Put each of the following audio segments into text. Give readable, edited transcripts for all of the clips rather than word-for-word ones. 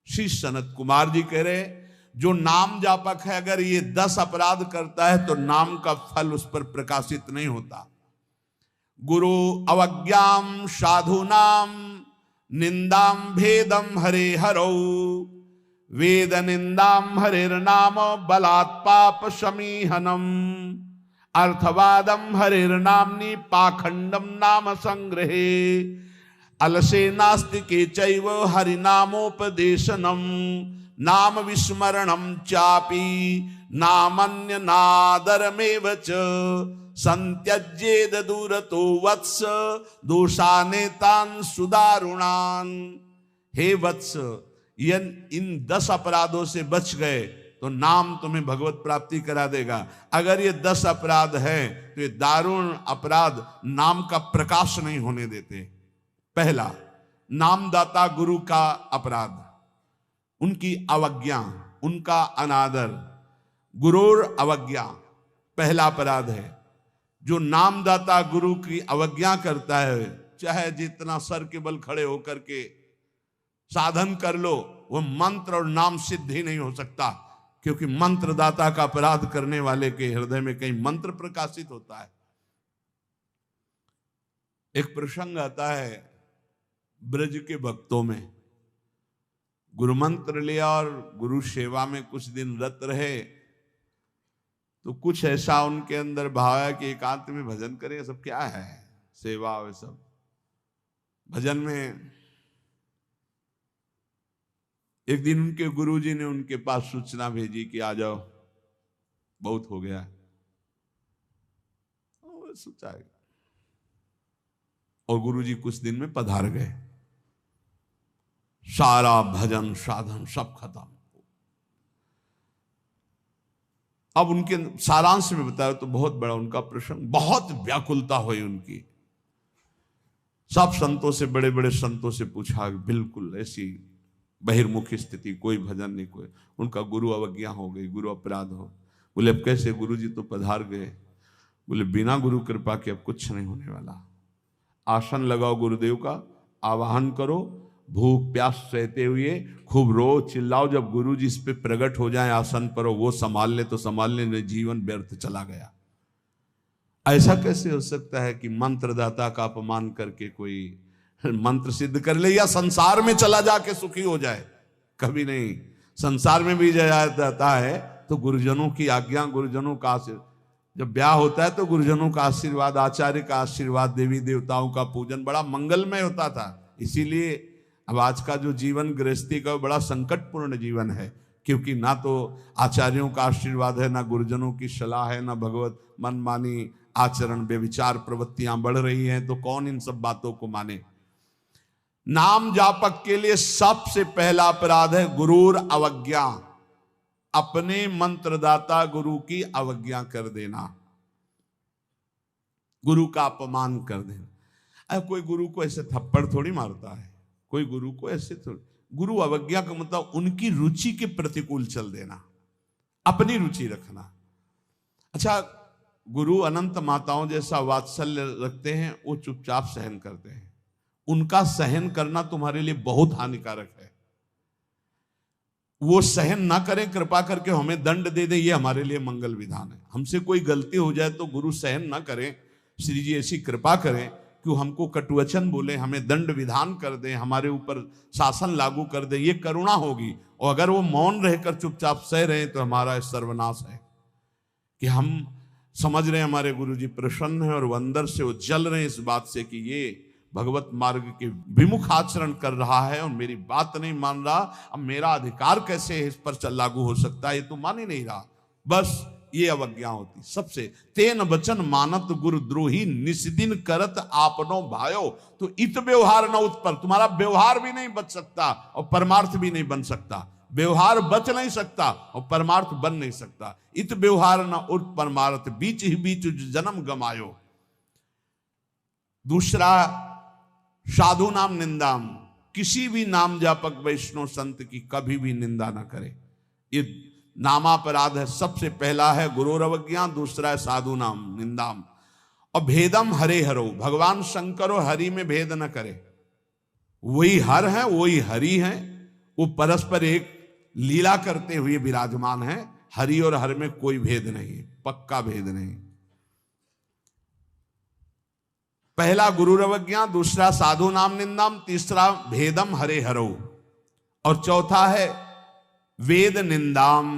श्री सनत कुमार जी कह रहे, जो नाम जापक है अगर ये 10 अपराध करता है तो नाम का फल उस पर प्रकाशित नहीं होता। गुरु अवज्ञाम साधुनाम निंदाम भेदम हरे हरौ, वेद निंदाम हरिर्नाम बलात् पाप समीहनम, अर्थवादम हरिर्नाम्नि पाखंडम नाम संग्रहे, अलसे नास्तिके चैव हरिनामोपदेशनम, नाम विस्मरणम चापि नामन्य नादरमेव च, संत्यज्येद दूरतो वत्स दोषानेतान सुदारुणान। हे वत्स, इन 10 अपराधों से बच गए तो नाम तुम्हें भगवत प्राप्ति करा देगा। अगर ये 10 अपराध है तो ये दारुण अपराध नाम का प्रकाश नहीं होने देते। पहला, नामदाता गुरु का अपराध, उनकी अवज्ञा, उनका अनादर। गुरुर अवज्ञा पहला अपराध है। जो नामदाता गुरु की अवज्ञा करता है, चाहे जितना सर के बल खड़े होकर के साधन कर लो, वो मंत्र और नाम सिद्ध ही नहीं हो सकता, क्योंकि मंत्रदाता का अपराध करने वाले के हृदय में कहीं मंत्र प्रकाशित होता है। एक प्रसंग आता है ब्रज के भक्तों में, गुरु मंत्र लिया और गुरु सेवा में कुछ दिन रत रहे, तो कुछ ऐसा उनके अंदर भाव है कि एकांत में भजन करें। सब क्या है, सेवा वे सब भजन में। एक दिन उनके गुरुजी ने उनके पास सूचना भेजी कि आ जाओ, बहुत हो गया। सोचाएगा, और गुरुजी कुछ दिन में पधार गए। सारा भजन साधन सब खत्म। अब उनके सारांश में बताया तो बहुत बड़ा उनका प्रसंग, बहुत व्याकुलता हुई उनकी। सब संतों से, बड़े बड़े संतों से पूछा, बिल्कुल ऐसी बहिर्मुखी स्थिति, कोई भजन नहीं, कोई। उनका गुरु अवज्ञा हो गई, गुरु अपराध हो। बोले अब कैसे, गुरु जी तो पधार गए। बोले बिना गुरु कृपा के अब कुछ नहीं होने वाला। आसन लगाओ गुरुदेव का, आवाहन करो, भूख प्यास सहते हुए खूब रो चिल्लाओ। जब गुरु जी इस पे प्रकट हो जाए आसन पर, वो संभाल ले तो संभाल ले, जीवन व्यर्थ चला गया। ऐसा कैसे हो सकता है कि मंत्रदाता का अपमान करके कोई मंत्र सिद्ध कर ले या संसार में चला जाके सुखी हो जाए? कभी नहीं। संसार में भी जाता है तो गुरुजनों की आज्ञा, गुरुजनों का आशीर्वाद। जब ब्याह होता है तो गुरुजनों का आशीर्वाद, आचार्य का आशीर्वाद, देवी देवताओं का पूजन बड़ा मंगलमय होता था। इसीलिए अब आज का जो जीवन गृहस्थी का बड़ा संकटपूर्ण जीवन है, क्योंकि ना तो आचार्यों का आशीर्वाद है, ना गुरुजनों की सलाह है, ना भगवत मनमानी आचरण व्यभिचार प्रवृत्तियां बढ़ रही हैं, तो कौन इन सब बातों को माने। नाम जापक के लिए सबसे पहला अपराध है गुरूर अवज्ञा, अपने मंत्रदाता गुरु की अवज्ञा कर देना, गुरु का अपमान कर देना। अब कोई गुरु को ऐसे थप्पड़ थोड़ी मारता है, कोई गुरु को ऐसे थोड़ी। गुरु अवज्ञा का मतलब उनकी रुचि के प्रतिकूल चल देना, अपनी रुचि रखना। अच्छा, गुरु अनंत माताओं जैसा वात्सल्य रखते हैं, वो चुपचाप सहन करते हैं। उनका सहन करना तुम्हारे लिए बहुत हानिकारक है। वो सहन ना करें, कृपा करके हमें दंड दे दें, ये हमारे लिए मंगल विधान है। हमसे कोई गलती हो जाए तो गुरु सहन ना करें, श्री जी ऐसी कृपा करें कि वो हमको कटुवचन बोले, हमें दंड विधान कर दें, हमारे ऊपर शासन लागू कर दें, ये करुणा होगी। और अगर वो मौन रहकर चुपचाप सह रहे हैं तो हमारा सर्वनाश है। कि हम समझ रहे हैं हमारे गुरु जी प्रसन्न हैं और वो अंदर से वो जल रहे हैं इस बात से कि ये भगवत मार्ग के विमुख आचरण कर रहा है और मेरी बात नहीं मान रहा, अब मेरा अधिकार कैसे इस पर लागू हो सकता है, ये तो मान ही नहीं रहा। बस ये अवज्ञा होती सबसे। तेन वचन मानत गुरु द्रोही निस्दिन करत आपनो भायो। तो इत व्यवहार न उत्पर, तुम्हारा व्यवहार भी नहीं बच सकता और परमार्थ भी नहीं बन सकता। व्यवहार बच नहीं सकता और परमार्थ बन नहीं सकता। इत व्यवहार न उत परमार्थ, बीच ही बीच जन्म गमायो। दूसरा, साधु नाम निंदाम, किसी भी नाम जापक वैष्णव संत की कभी भी निंदा ना करे। ये नामापराध है। सबसे पहला है गुरु अवज्ञा, दूसरा है साधु नाम निंदाम। और भेदम हरे हरो, भगवान शंकर और हरि में भेद न करे। वही हर है, वही हरि है, वो परस्पर एक लीला करते हुए विराजमान है। हरि और हर में कोई भेद नहीं, पक्का भेद नहीं। पहला गुरुरवज्ञा, दूसरा साधु नाम निंदाम, तीसरा भेदम हरे हरो, और चौथा है वेद निंदाम।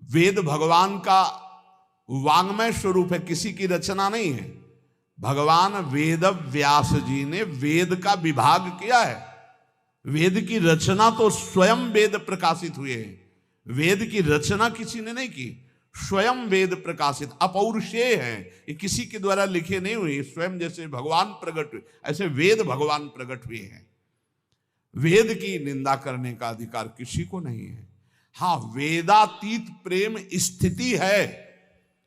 वेद भगवान का वांग्मय स्वरूप है, किसी की रचना नहीं है। भगवान वेद व्यास जी ने वेद का विभाग किया है। वेद की रचना तो स्वयं वेद प्रकाशित हुए हैं। वेद की रचना किसी ने नहीं की, स्वयं वेद प्रकाशित अपौरुषेय है। ये किसी के द्वारा लिखे नहीं हुए, स्वयं जैसे भगवान प्रकट हुए ऐसे वेद भगवान प्रकट हुए हैं। वेद की निंदा करने का अधिकार किसी को नहीं है। हाँ, वेदातीत प्रेम स्थिति है,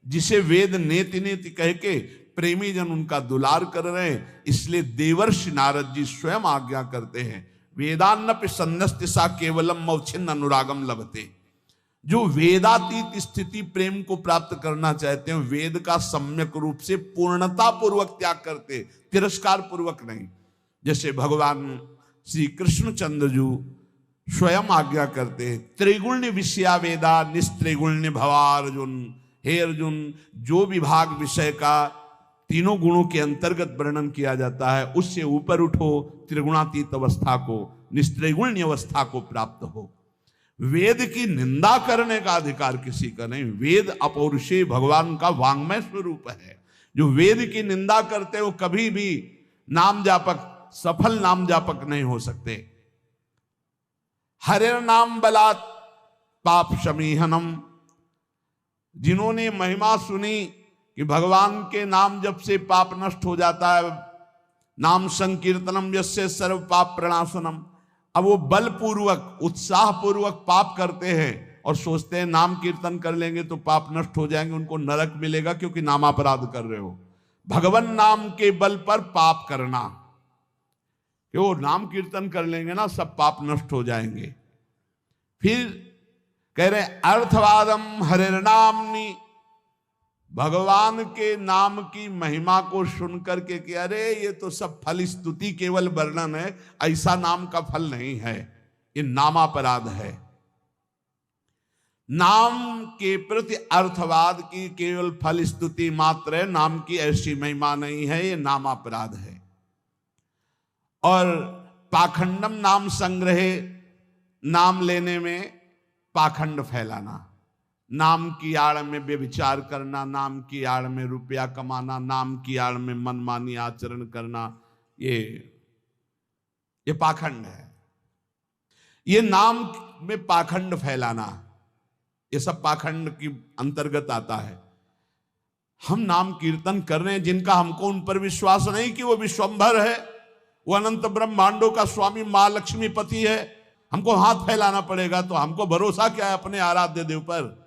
जिसे वेद नेति नेति कह के प्रेमी जन उनका दुलार कर रहे हैं। इसलिए देवर्षि नारद जी स्वयं आज्ञा करते हैं, वेदान्नपि सन्नस्ति सा केवलम मौछिन्न अनुरागम लभते। जो वेदातीत स्थिति प्रेम को प्राप्त करना चाहते हैं, वेद का सम्यक रूप से पूर्णता पूर्वक त्याग करते, तिरस्कार पूर्वक नहीं। जैसे भगवान श्री कृष्णचंद्र जी स्वयं आज्ञा करते हैं, त्रिगुण्य विषया वेदा निस्त्रिगुण्य भवा अर्जुन। हे अर्जुन, जो विभाग विषय का तीनों गुणों के अंतर्गत वर्णन किया जाता है, उससे ऊपर उठो, त्रिगुणातीत अवस्था को, निस्त्रिगुण्य अवस्था को प्राप्त हो। वेद की निंदा करने का अधिकार किसी का नहीं। वेद अपौरुषेय भगवान का वांग्मय स्वरूप है। जो वेद की निंदा करते हो कभी भी नाम जापक, सफल नाम जापक नहीं हो सकते। हरे नाम बलात् पाप शमीहनम। जिन्होंने महिमा सुनी कि भगवान के नाम जप से पाप नष्ट हो जाता है, नाम संकीर्तनम यस्य सर्व पाप प्रणाशनम, अब वो बलपूर्वक उत्साह पूर्वक पाप करते हैं और सोचते हैं नाम कीर्तन कर लेंगे तो पाप नष्ट हो जाएंगे, उनको नरक मिलेगा क्योंकि नामापराध कर रहे हो। भगवान नाम के बल पर पाप करना, कि वो नाम कीर्तन कर लेंगे ना सब पाप नष्ट हो जाएंगे। फिर कह रहे अर्थवादम हरिर्नामनि, भगवान के नाम की महिमा को सुनकर के कि अरे ये तो सब फल स्तुति केवल वर्णन है, ऐसा नाम का फल नहीं है, ये नामापराध है। नाम के प्रति अर्थवाद की केवल फल स्तुति मात्र है, नाम की ऐसी महिमा नहीं है, ये नामापराध है। और पाखंडम नाम संग्रहे, नाम लेने में पाखंड फैलाना, नाम की आड़ में व्यभिचार करना, नाम की आड़ में रुपया कमाना, नाम की आड़ में मनमानी आचरण करना, ये पाखंड है। ये नाम में पाखंड फैलाना, ये सब पाखंड की अंतर्गत आता है। हम नाम कीर्तन कर रहे हैं, जिनका हमको उन पर विश्वास नहीं कि वो विश्वंभर है, वो अनंत ब्रह्मांडों का स्वामी मां लक्ष्मी पति है, हमको हाथ फैलाना पड़ेगा। तो हमको भरोसा क्या है अपने आराध्य देव पर?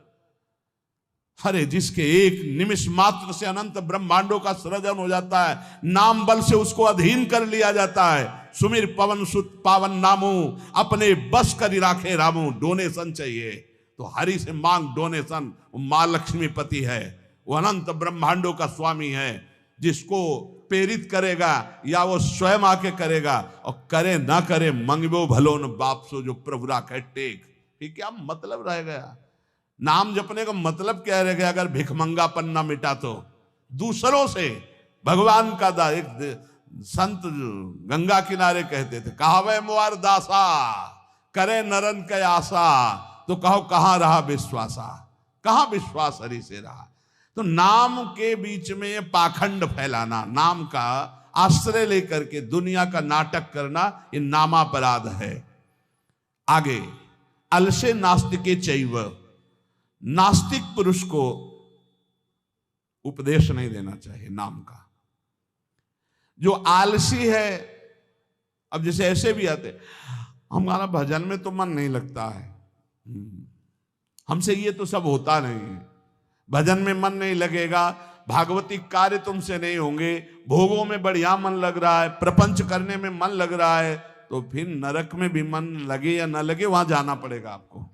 अरे जिसके एक निमिष मात्र से अनंत ब्रह्मांडों का सृजन हो जाता है, नाम बल से उसको अधीन कर लिया जाता है। सुमिर पवन सुत पावन नामो, अपने बस कर राखे रामो। डोनेशन चाहिए तो हरि से मांग डोनेशन। वो मां लक्ष्मी पति है, वो अनंत ब्रह्मांडों का स्वामी है। जिसको प्रेरित करेगा या वो स्वयं आके करेगा, और करे ना करे मंगबो भलो न बाप सो, जो प्रभु राखे टेक। फिर क्या मतलब रह गया? नाम जपने का मतलब क्या रह गया अगर भिखमंगापन ना मिटा तो? दूसरों से भगवान का एक संत गंगा किनारे कहते थे, कहावे मुआर दासा करे नरन के आशा, तो कहो कहां रहा विश्वासा, कहां विश्वास हरि से रहा। तो नाम के बीच में पाखंड फैलाना, नाम का आश्रय लेकर के दुनिया का नाटक करना, ये नामापराध है। आगे अलसे नास्तिके चैव, नास्तिक पुरुष को उपदेश नहीं देना चाहिए नाम का। जो आलसी है, अब जैसे ऐसे भी आते, हमारा भजन में तो मन नहीं लगता है, हमसे ये तो सब होता नहीं है, भजन में मन नहीं लगेगा, भागवती कार्य तुमसे नहीं होंगे, भोगों में बढ़िया मन लग रहा है, प्रपंच करने में मन लग रहा है, तो फिर नरक में भी मन लगे या ना लगे वहां जाना पड़ेगा आपको,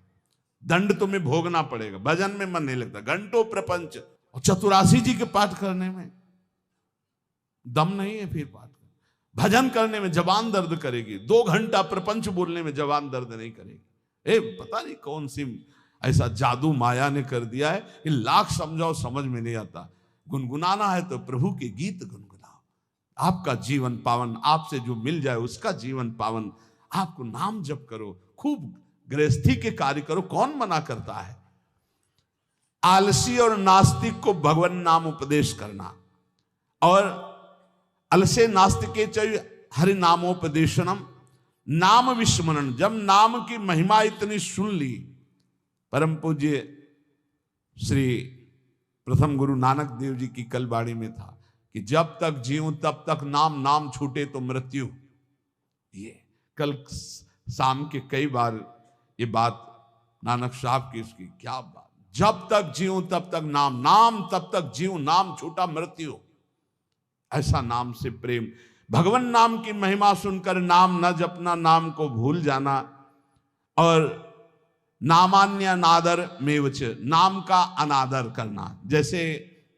दंड तुम्हें भोगना पड़ेगा। भजन में मन नहीं लगता, घंटों प्रपंच, और चतुरासी जी के पाठ करने में दम नहीं है, फिर पाठ भजन करने में जबान दर्द करेगी, 2 घंटा प्रपंच बोलने में जबान दर्द नहीं करेगी। पता नहीं कौन सी ऐसा जादू माया ने कर दिया है कि लाख समझाओ समझ में नहीं आता। गुनगुनाना है तो प्रभु के गीत गुनगुनाओ, आपका जीवन पावन, आपसे जो मिल जाए उसका जीवन पावन। आपको नाम जप करो, खूब गृहस्थी के कार्य करो, कौन मना करता है। आलसी और नास्तिक को भगवान नाम उपदेश करना, और अलसे नास्तिके च हरि नामोपदेशनम, नाम विस्मरण। जब नाम की महिमा इतनी सुन ली, परम पूज्य श्री प्रथम गुरु नानक देव जी की कल बाड़ी में था कि जब तक जीऊं तब तक नाम, नाम छूटे तो मृत्यु। ये कल शाम के कई बार ये बात नानक साहब की, इसकी क्या बात, जब तक जीऊं तब तक नाम, नाम तब तक जीऊं, नाम छूटा मृत्यु। ऐसा नाम से प्रेम, भगवान नाम की महिमा सुनकर नाम न जपना, नाम को भूल जाना, और नामान्य अनादर मेवच, नाम का अनादर करना। जैसे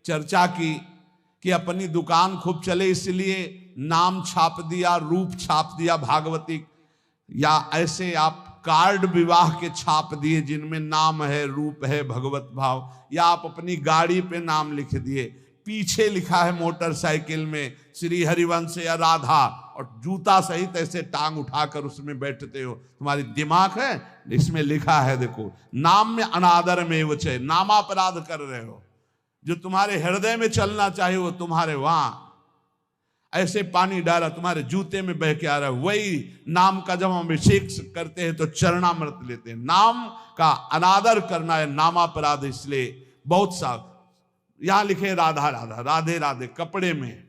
चर्चा की कि अपनी दुकान खूब चले इसलिए नाम छाप दिया, रूप छाप दिया भागवतिक, या ऐसे आप कार्ड विवाह के छाप दिए जिनमें नाम है, रूप है, भगवत भाव, या आप अपनी गाड़ी पे नाम लिख दिए, पीछे लिखा है मोटरसाइकिल में श्री हरिवंश या राधा, और जूता सहित ऐसे टांग उठाकर उसमें बैठते हो। तुम्हारी दिमाग है, इसमें लिखा है देखो, नाम में अनादर में वचे, नामापराध कर रहे हो। जो तुम्हारे हृदय में चलना चाहिए वो तुम्हारे वहां ऐसे पानी डाला तुम्हारे जूते में बह के आ रहा है। वही नाम का जब हम अभिषेक करते हैं तो चरणामृत लेते हैं। नाम का अनादर करना है नामापराध। इसलिए बहुत सा यहां लिखे राधा राधा, राधे राधे कपड़े में,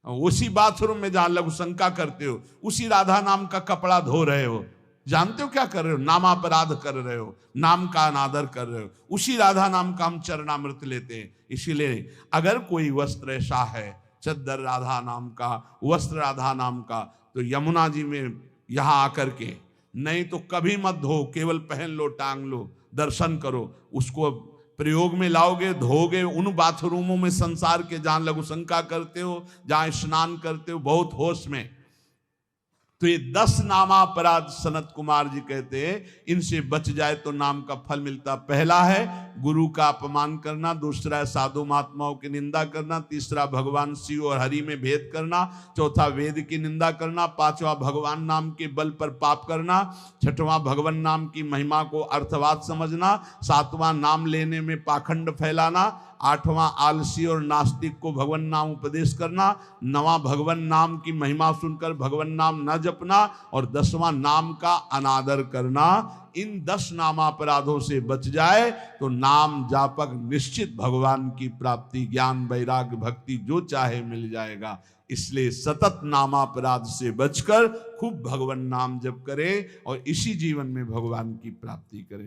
उसी बाथरूम में जहां लघु शंका करते हो उसी राधा नाम का कपड़ा धो रहे हो। जानते हो क्या कर रहे हो? नामापराध कर रहे हो, नाम का अनादर कर रहे हो। उसी राधा नाम का हम चरणामृत लेते हैं। इसीलिए अगर कोई वस्त्र ऐसा है, चद्दर राधा नाम का, वस्त्र राधा नाम का, तो यमुना जी में यहां आकर के, नहीं तो कभी मत धो, केवल पहन लो, टांग लो, दर्शन करो, उसको प्रयोग में लाओगे, धोगे उन बाथरूमों में संसार के जहां लघु शंका करते हो, जहां स्नान करते हो बहुत होश में। तो ये 10 नामापराध सनत कुमार जी कहते हैं, इनसे बच जाए तो नाम का फल मिलता। पहला है गुरु का अपमान करना, दूसरा है साधु महात्माओं की निंदा करना, तीसरा भगवान शिव और हरि में भेद करना, चौथा वेद की निंदा करना, पांचवा भगवान नाम के बल पर पाप करना, छठवां भगवान नाम की महिमा को अर्थवाद समझना, सातवां नाम लेने में पाखंड फैलाना, आठवां आलसी और नास्तिक को भगवान नाम उपदेश करना, नवां भगवान नाम की महिमा सुनकर भगवान नाम न जपना, और 10वां नाम का अनादर करना। इन 10 नामापराधों से बच जाए तो नाम जापक निश्चित भगवान की प्राप्ति, ज्ञान, वैराग्य, भक्ति जो चाहे मिल जाएगा। इसलिए सतत नामापराध से बचकर खूब भगवान नाम जप करें और इसी जीवन में भगवान की प्राप्ति करें।